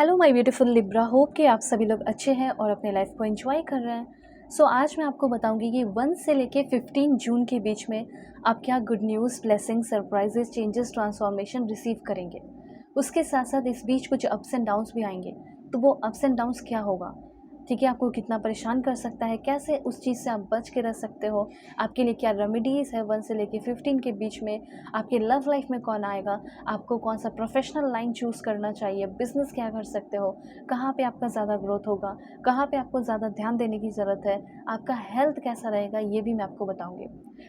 Hello my beautiful Libra, hope कि आप सभी लोग अच्छे हैं और अपने लाइफ को एंजॉय कर रहे हैं। आज मैं आपको बताऊंगी कि 1 से लेके 15 जून के बीच में आप क्या good news, blessing, surprises, changes, transformation receive करेंगे। उसके साथ साथ इस बीच कुछ अप्स एंड डाउन्स भी आएंगे, तो वो अप्स एंड डाउन्स क्या होगा, ठीक है, आपको कितना परेशान कर सकता है, कैसे उस चीज़ से आप बच के रह सकते हो, आपके लिए क्या रेमेडीज़ है 1 से लेके 15 के बीच में, आपके लव लाइफ में कौन आएगा, आपको कौन सा प्रोफेशनल लाइन चूज़ करना चाहिए, बिजनेस क्या कर सकते हो, कहाँ पे आपका ज़्यादा ग्रोथ होगा, कहाँ पे आपको ज़्यादा ध्यान देने की ज़रूरत है, आपका हेल्थ कैसा रहेगा, ये भी मैं आपको बताऊंगी।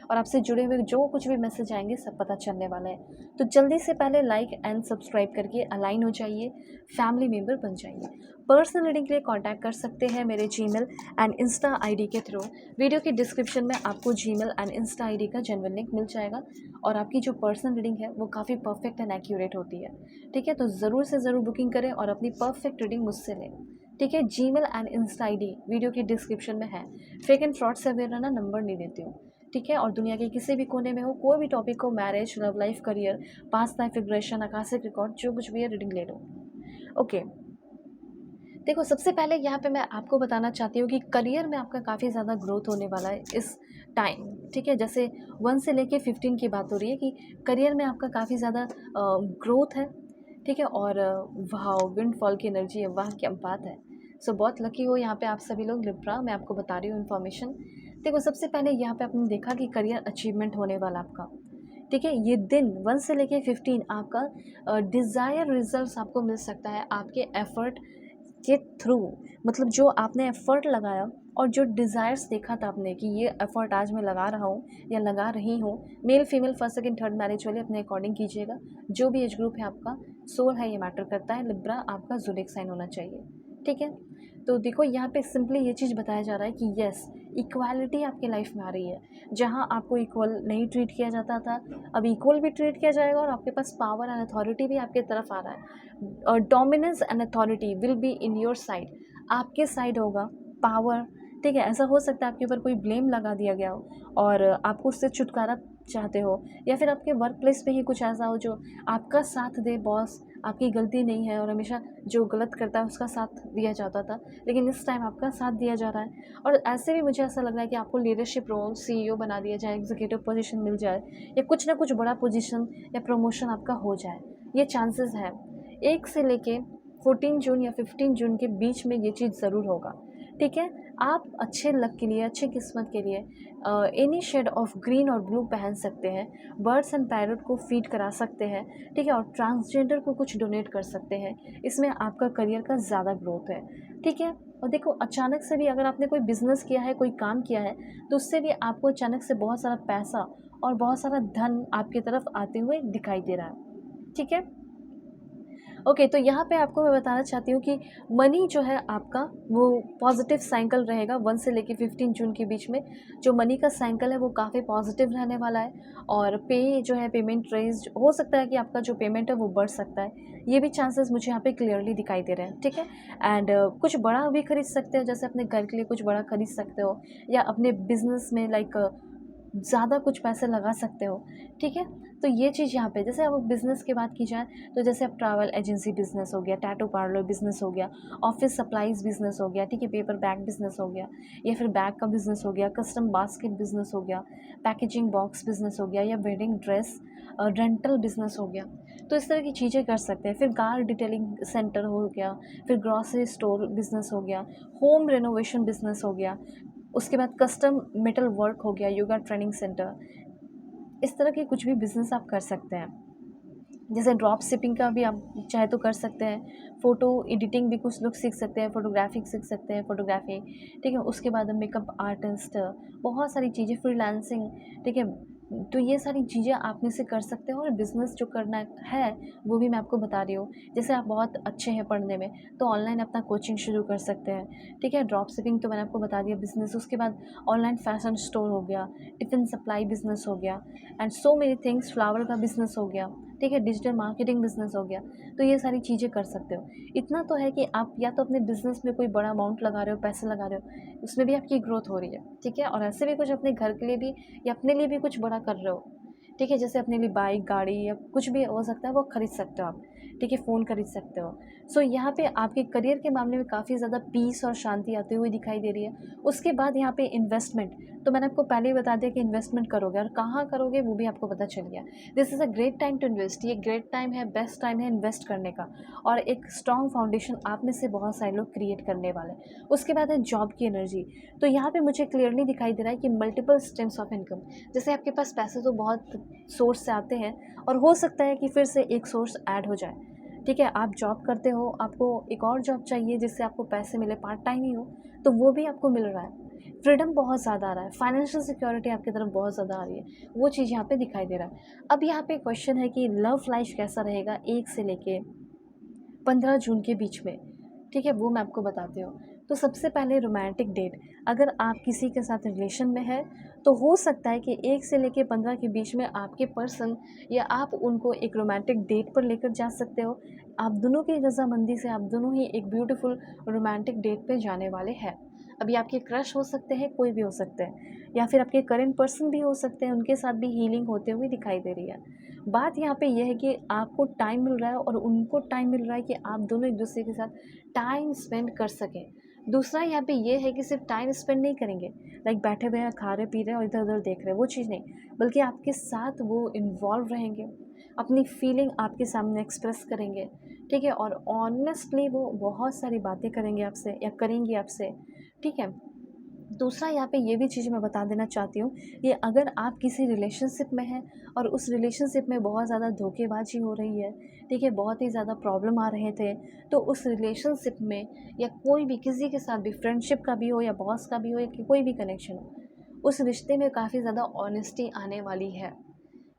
और आपसे जुड़े हुए जो कुछ भी मैसेज आएंगे सब पता चलने वाला है। तो जल्दी से पहले लाइक एंड सब्सक्राइब करके अलाइन हो जाइए, फैमिली मेम्बर बन जाइए। पर्सनल रीडिंग के लिए कांटेक्ट कर सकते हैं मेरे जीमेल एंड इंस्टा आईडी के थ्रू। वीडियो की डिस्क्रिप्शन में आपको जीमेल एंड इंस्टा आईडी का जेन्युइन लिंक मिल जाएगा। और आपकी जो पर्सनल रीडिंग है वो काफ़ी परफेक्ट एंड एक्यूरेट होती है, ठीक है। तो ज़रूर से ज़रूर बुकिंग करें और अपनी परफेक्ट रीडिंग मुझसे लें, ठीक है। Gmail and Insta ID video की डिस्क्रिप्शन में है। फेक एंड फ्रॉड से अवेयर रहना, नंबर नहीं देती हूँ, ठीक है। और दुनिया के किसी भी कोने में हो, कोई भी टॉपिक हो, marriage, love life, career, past life regression, Akashic record, जो कुछ भी है रीडिंग ले लो। ओके, देखो, सबसे पहले यहाँ पे मैं आपको बताना चाहती हूँ कि करियर में आपका काफ़ी ज़्यादा ग्रोथ होने वाला है इस टाइम, ठीक है। जैसे 1 से लेके 15 की बात हो रही है कि करियर में आपका काफ़ी ज़्यादा ग्रोथ है, ठीक है। और वाह, विंडफॉल की एनर्जी है, वाह क्या बात है। बहुत लकी हो यहाँ पे आप सभी लोग लिब्रा, मैं आपको बता रही हूँ इन्फॉर्मेशन। देखो, सबसे पहले यहाँ पे आपने देखा कि करियर अचीवमेंट होने वाला आपका, ठीक है। ये दिन 1 से लेके 15 आपका डिज़ायर रिजल्ट्स आपको मिल सकता है आपके एफर्ट के थ्रू। मतलब जो आपने एफ़र्ट लगाया और जो डिज़ायर्स देखा था आपने कि ये एफ़र्ट आज मैं लगा रहा हूँ या लगा रही हूँ, male female, first second third marriage वाले अपने अकॉर्डिंग कीजिएगा। जो भी एज ग्रुप है आपका, सोल है, ये मैटर करता है। लिब्रा आपका ज़ोडिएक साइन होना चाहिए, ठीक है। तो देखो, यहाँ पे सिंपली ये चीज़ बताया जा रहा है कि यस, इक्वालिटी आपके लाइफ में आ रही है। जहाँ आपको इक्वल नहीं ट्रीट किया जाता था, अब इक्वल भी ट्रीट किया जाएगा और आपके पास पावर एंड अथॉरिटी भी आपकी तरफ आ रहा है। Dominance and authority will be in your side, आपके साइड होगा पावर, ठीक है। ऐसा हो सकता है आपके ऊपर कोई ब्लेम लगा दिया गया हो और आपको उससे छुटकारा चाहते हो, या फिर आपके वर्क प्लेस पे ही कुछ ऐसा हो जो आपका साथ दे, बॉस आपकी गलती नहीं है और हमेशा जो गलत करता है उसका साथ दिया जाता था, लेकिन इस टाइम आपका साथ दिया जा रहा है। और ऐसे भी मुझे ऐसा लग रहा है कि आपको लीडरशिप रोल, सीईओ बना दिया जाए, एग्जीक्यूटिव पोजीशन मिल जाए, या कुछ ना कुछ बड़ा पोजीशन या प्रमोशन आपका हो जाए, ये चांसेस है। 1 से लेके 14 जून या 15 जून के बीच में ये चीज़ ज़रूर होगा, ठीक है। आप अच्छे लक के लिए, अच्छी किस्मत के लिए एनी शेड ऑफ ग्रीन और ब्लू पहन सकते हैं, बर्ड्स एंड पैरट को फीड करा सकते हैं, ठीक है। और ट्रांसजेंडर को कुछ डोनेट कर सकते हैं, इसमें आपका करियर का ज़्यादा ग्रोथ है, ठीक है। और देखो, अचानक से भी अगर आपने कोई बिजनेस किया है, कोई काम किया है, तो उससे भी आपको अचानक से बहुत सारा पैसा और बहुत सारा धन आपकी तरफ आते हुए दिखाई दे रहा है, ठीक है। ओके, तो यहाँ पे आपको मैं बताना चाहती हूँ कि मनी जो है आपका वो पॉजिटिव साइकिल रहेगा 1 से लेके 15 जून के बीच में। जो मनी का साइकिल है वो काफ़ी पॉजिटिव रहने वाला है। और पे जो है, पेमेंट रेज हो सकता है कि आपका जो पेमेंट है वो बढ़ सकता है, ये भी चांसेस मुझे यहाँ पे क्लियरली दिखाई दे रहे हैं, ठीक है। एंड कुछ बड़ा भी खरीद सकते हो, जैसे अपने घर के लिए कुछ बड़ा खरीद सकते हो, या अपने बिजनेस में लाइक ज़्यादा कुछ पैसे लगा सकते हो, ठीक है। तो ये चीज़ यहाँ पे, जैसे अब बिज़नेस की बात की जाए तो जैसे अब ट्रैवल एजेंसी बिज़नेस हो गया, टैटू पार्लर बिज़नेस हो गया, ऑफिस सप्लाईज़ बिज़नेस हो गया, ठीक है, पेपर बैग बिज़नेस हो गया, या फिर बैग का बिज़नेस हो गया, कस्टम बास्केट बिज़नेस हो गया, पैकेजिंग बॉक्स बिज़नेस हो गया, या वेडिंग ड्रेस रेंटल बिज़नेस हो गया। तो इस तरह की चीज़ें कर सकते हैं। फिर कार डिटेलिंग सेंटर हो गया, फिर ग्रॉसरी स्टोर बिज़नेस हो गया, होम रेनोवेशन बिज़नेस हो गया, उसके बाद कस्टम मेटल वर्क हो गया, योगा ट्रेनिंग सेंटर, इस तरह के कुछ भी बिज़नेस आप कर सकते हैं। जैसे ड्रॉप शिपिंग का भी आप चाहे तो कर सकते हैं। फ़ोटो एडिटिंग भी कुछ लोग सीख सकते हैं, फ़ोटोग्राफी सीख सकते हैं, फ़ोटोग्राफी, ठीक है। उसके बाद मेकअप आर्टिस्ट, बहुत सारी चीज़ें, फ्रीलांसिंग, ठीक है। तो ये सारी चीज़ें आप में से कर सकते हो। और बिज़नेस जो करना है वो भी मैं आपको बता रही हूँ। जैसे आप बहुत अच्छे हैं पढ़ने में, तो ऑनलाइन अपना कोचिंग शुरू कर सकते हैं, ठीक है। ड्रॉप शिपिंग तो मैंने आपको बता दिया बिज़नेस। उसके बाद ऑनलाइन फैशन स्टोर हो गया, टिफ़िन सप्लाई बिज़नेस हो गया, and so many things, flower का बिज़नेस हो गया, ठीक है, डिजिटल मार्केटिंग बिज़नेस हो गया। तो ये सारी चीज़ें कर सकते हो। इतना तो है कि आप या तो अपने बिज़नेस में कोई बड़ा अमाउंट लगा रहे हो, पैसे लगा रहे हो, उसमें भी आपकी ग्रोथ हो रही है, ठीक है। और ऐसे भी कुछ अपने घर के लिए भी या अपने लिए भी कुछ बड़ा कर रहे हो, ठीक है। जैसे अपने लिए बाइक, गाड़ी या कुछ भी हो सकता है वो खरीद सकते हो आप, ठीक है, फ़ोन खरीद सकते हो। सो यहाँ पे आपके करियर के मामले में काफ़ी ज़्यादा पीस और शांति आती हुई दिखाई दे रही है। उसके बाद यहाँ पे इन्वेस्टमेंट, तो मैंने आपको पहले ही बता दिया कि इन्वेस्टमेंट करोगे और कहाँ करोगे वो भी आपको पता चल गया। This is a great time to invest, ये ग्रेट टाइम है, बेस्ट टाइम है इन्वेस्ट करने का, और एक स्ट्रॉन्ग फाउंडेशन आप में से बहुत सारे लोग क्रिएट करने वाले हैं। उसके बाद है जॉब की एनर्जी, तो यहाँ पे मुझे क्लियरली दिखाई दे रहा है कि मल्टीपल स्ट्रीम्स ऑफ इनकम, जैसे आपके पास पैसे तो बहुत सोर्स से आते हैं और हो सकता है कि फिर से एक सोर्स ऐड हो जाए। ठीक है, आप जॉब करते हो, आपको एक और जॉब चाहिए जिससे आपको पैसे मिले, पार्ट टाइम ही हो, तो वो भी आपको मिल रहा है। फ्रीडम बहुत ज़्यादा आ रहा है, फाइनेंशियल सिक्योरिटी आपकी तरफ बहुत ज़्यादा आ रही है, वो चीज़ यहाँ पे दिखाई दे रहा है। अब यहाँ पे क्वेश्चन है कि लव लाइफ कैसा रहेगा 1 से लेके 15 जून के बीच में। ठीक है, वो मैं आपको बताती हूँ। तो सबसे पहले रोमांटिक डेट, अगर आप किसी के साथ रिलेशन में हैं तो हो सकता है कि 1 से लेके 15 के बीच में आपके पर्सन या आप उनको एक रोमांटिक डेट पर लेकर जा सकते हो। आप दोनों की रज़ामंदी से आप दोनों ही एक ब्यूटीफुल रोमांटिक डेट पे जाने वाले हैं। अभी आपके क्रश हो सकते हैं, कोई भी हो सकते हैं, या फिर आपके करेंट पर्सन भी हो सकते हैं, उनके साथ भी हीलिंग होते हुए दिखाई दे रही है। बात यहाँ पे ये है कि आपको टाइम मिल रहा है और उनको टाइम मिल रहा है कि आप दोनों एक दूसरे के साथ टाइम स्पेंड कर सकें। दूसरा यहाँ पे ये है कि सिर्फ टाइम स्पेंड नहीं करेंगे, लाइक बैठे हुए हैं, खा रहे पी रहे हैं और इधर उधर देख रहे हैं, वो चीज़ नहीं, बल्कि आपके साथ वो इन्वॉल्व रहेंगे, अपनी फीलिंग आपके सामने एक्सप्रेस करेंगे। ठीक है, और ऑनेस्टली वो बहुत सारी बातें करेंगे आपसे या करेंगी आपसे। ठीक है, दूसरा यहाँ पे ये भी चीज़ मैं बता देना चाहती हूँ कि अगर आप किसी रिलेशनशिप में हैं और उस रिलेशनशिप में बहुत ज़्यादा धोखेबाजी हो रही है, ठीक है, बहुत ही ज़्यादा प्रॉब्लम आ रहे थे, तो उस रिलेशनशिप में या कोई भी किसी के साथ भी, फ्रेंडशिप का भी हो या बॉस का भी हो या कोई भी कनेक्शन हो, उस रिश्ते में काफ़ी ज़्यादा ऑनेस्टी आने वाली है,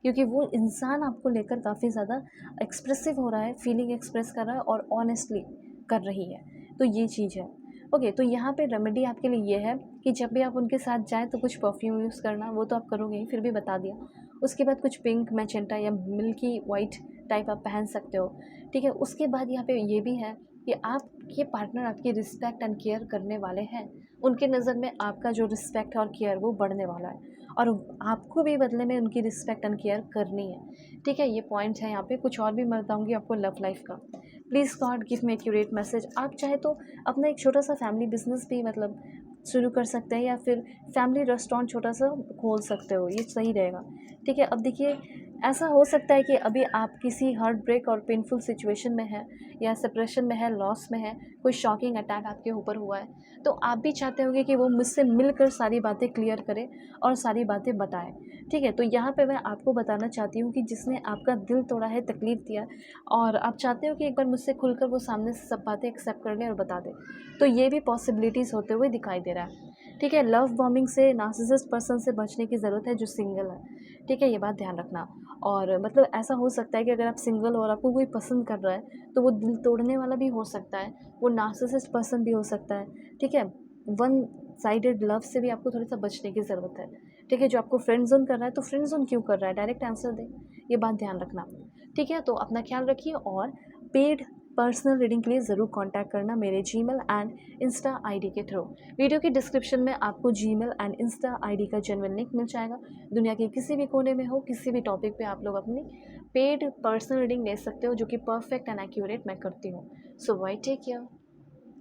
क्योंकि वो इंसान आपको लेकर काफ़ी ज़्यादा एक्सप्रेसिव हो रहा है, फीलिंग एक्सप्रेस कर रहा है और ऑनेस्टली कर रही है, तो ये चीज़ है। ओके, तो यहाँ पे रेमेडी आपके लिए ये है कि जब भी आप उनके साथ जाएँ तो कुछ परफ्यूम यूज़ करना, वो तो आप करोगे ही, फिर भी बता दिया। उसके बाद कुछ पिंक, मैजेंटा या मिल्की वाइट टाइप आप पहन सकते हो। ठीक है, उसके बाद यहाँ पे ये भी है कि आपके पार्टनर आपकी रिस्पेक्ट एंड केयर करने वाले हैं। उनके नज़र में आपका जो रिस्पेक्ट और केयर वो बढ़ने वाला है और आपको भी बदले में उनकी रिस्पेक्ट एंड केयर करनी है। ठीक है, ये पॉइंट्स हैं यहाँ पे, कुछ और भी मैं बताऊँगी आपको लव लाइफ का। Please God give me accurate message. आप चाहे तो अपना एक छोटा सा फैमिली बिजनेस भी मतलब शुरू कर सकते हैं या फिर फैमिली रेस्टोरेंट छोटा सा खोल सकते हो, ये सही रहेगा। ठीक है, अब देखिए, ऐसा हो सकता है कि अभी आप किसी हार्ट ब्रेक और पेनफुल सिचुएशन में हैं या सेपरेशन में है, लॉस में है, कोई शॉकिंग अटैक आपके ऊपर हुआ है, तो आप भी चाहते होंगे कि वो मुझसे मिलकर सारी बातें क्लियर करे और सारी बातें बताए। ठीक है, तो यहाँ पे मैं आपको बताना चाहती हूँ कि जिसने आपका दिल तोड़ा है, तकलीफ़ दिया और आप चाहते हो कि एक बार मुझसे खुलकर वो सामने से सब बातें एक्सेप्ट कर ले और बता दे, तो ये भी पॉसिबिलिटीज़ होते हुए दिखाई दे रहा है। ठीक है, लव बॉम्बिंग से, नार्सिसिस्ट पर्सन से बचने की ज़रूरत है जो सिंगल है। ठीक है, ये बात ध्यान रखना। और मतलब ऐसा हो सकता है कि अगर आप सिंगल हो और आपको कोई पसंद कर रहा है तो वो दिल तोड़ने वाला भी हो सकता है, वो नार्सिसिस्ट पर्सन भी हो सकता है। ठीक है, वन साइडेड लव से भी आपको थोड़ा सा बचने की ज़रूरत है। ठीक है, जो आपको फ्रेंड जोन कर रहा है तो फ्रेंड जोन क्यों कर रहा है, डायरेक्ट आंसर दे, ये बात ध्यान रखना। ठीक है, तो अपना ख्याल रखिए और पेड पर्सनल रीडिंग के लिए ज़रूर कांटेक्ट करना मेरे जीमेल एंड इंस्टा आईडी के थ्रू। वीडियो की डिस्क्रिप्शन में आपको जीमेल एंड इंस्टा आईडी का जेन्युइन लिंक मिल जाएगा। दुनिया के किसी भी कोने में हो, किसी भी टॉपिक पे आप लोग अपनी पेड पर्सनल रीडिंग ले सकते हो, जो कि परफेक्ट एंड एक्यूरेट मैं करती हूँ। सो बाय, टेक केयर।